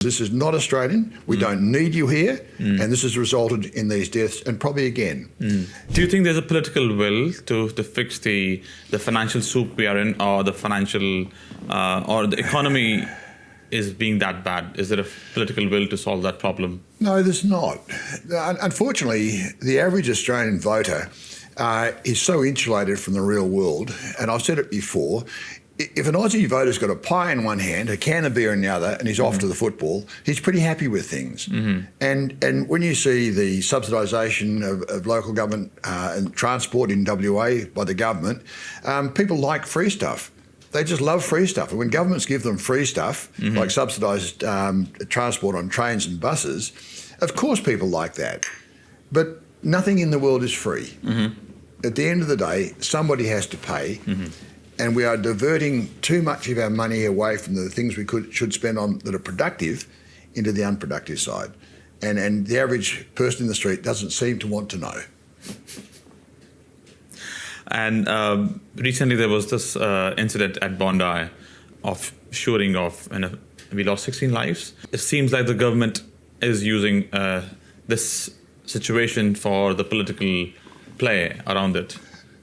This is not Australian. We don't need you here. And this has resulted in these deaths and probably again. Do you think there's a political will to fix the financial soup we are in, or the financial or the economy is being that bad? Is there a political will to solve that problem? No, there's not. Unfortunately, the average Australian voter is so insulated from the real world. And I've said it before. If an Aussie voter's got a pie in one hand, a can of beer in the other, and he's off to the football, he's pretty happy with things. And when you see the subsidisation of local government and transport in WA by the government, people like free stuff. They just love free stuff. And when governments give them free stuff, like subsidised transport on trains and buses, of course people like that. But nothing in the world is free. At the end of the day, somebody has to pay. And we are diverting too much of our money away from the things we should spend on that are productive into the unproductive side. And the average person in the street doesn't seem to want to know. And recently there was this incident at Bondi of shooting off, and we lost 16 lives. It seems like the government is using this situation for the political play around it.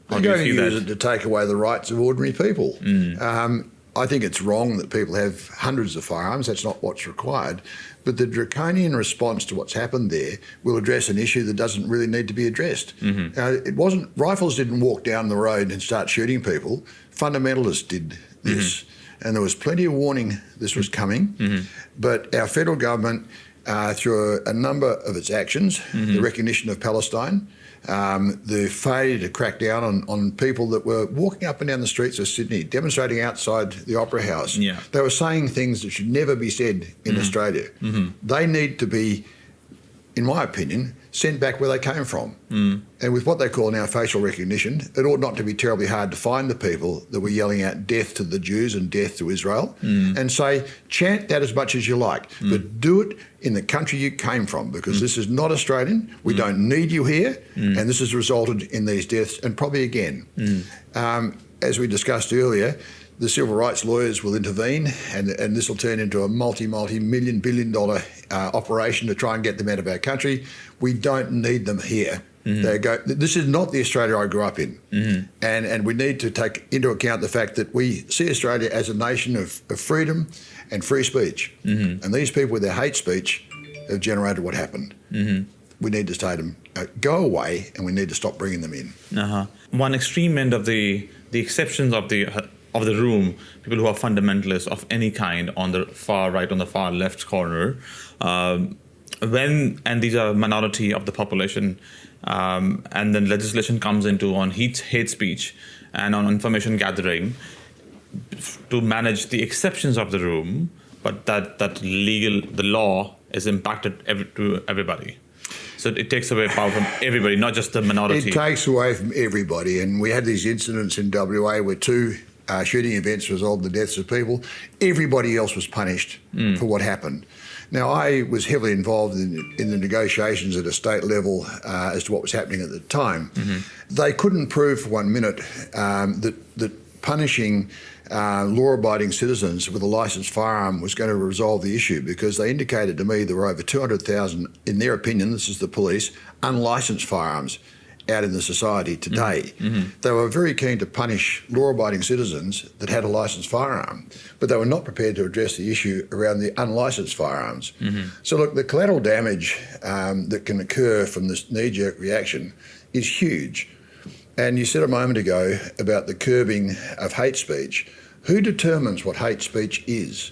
They're going to use it to take away the rights of ordinary people. I think it's wrong that people have hundreds of firearms. That's not what's required. But the draconian response to what's happened there will address an issue that doesn't really need to be addressed. Rifles didn't walk down the road and start shooting people. Fundamentalists did this. And there was plenty of warning this was coming. But our federal government, through a number of its actions, the recognition of Palestine, the failure to crack down on people that were walking up and down the streets of Sydney, demonstrating outside the Opera House. They were saying things that should never be said in Australia. They need to be, in my opinion, sent back where they came from. And with what they call now facial recognition, it ought not to be terribly hard to find the people that were yelling out death to the Jews and death to Israel and say, chant that as much as you like, but do it in the country you came from, because this is not Australian. We don't need you here. And this has resulted in these deaths and probably again. As we discussed earlier, the civil rights lawyers will intervene, and this will turn into a multi-million billion dollar operation to try and get them out of our country. We don't need them here. This is not the Australia I grew up in. And we need to take into account the fact that we see Australia as a nation of freedom and free speech. And these people with their hate speech have generated what happened. We need to say to them, go away, and we need to stop bringing them in. One extreme end of the exceptions of the room, people who are fundamentalists of any kind on the far right, on the far left corner, and these are minority of the population, and then legislation comes into on hate speech and on information gathering to manage the exceptions of the room, but the law is impacted to everybody. So it takes away power from everybody, not just the minority. It takes away from everybody. And we had these incidents in WA where two shooting events resulted in the deaths of people. Everybody else was punished for what happened. Now, I was heavily involved in the negotiations at a state level as to what was happening at the time. They couldn't prove for 1 minute that punishing law-abiding citizens with a licensed firearm was going to resolve the issue, because they indicated to me there were over 200,000, in their opinion, this is the police, unlicensed firearms out in the society today. They were very keen to punish law-abiding citizens that had a licensed firearm, but they were not prepared to address the issue around the unlicensed firearms. So look, the collateral damage that can occur from this knee-jerk reaction is huge. And you said a moment ago about the curbing of hate speech. Who determines what hate speech is?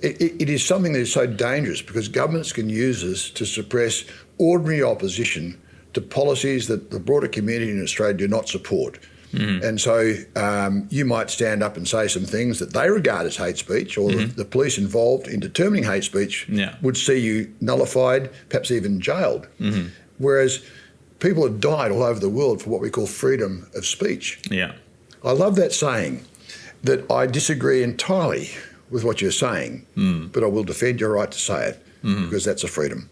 It is something that is so dangerous, because governments can use this to suppress ordinary opposition to policies that the broader community in Australia do not support. And so you might stand up and say some things that they regard as hate speech, or the police involved in determining hate speech would see you nullified, perhaps even jailed. Whereas people have died all over the world for what we call freedom of speech. I love that saying, that I disagree entirely with what you're saying, but I will defend your right to say it, because that's a freedom.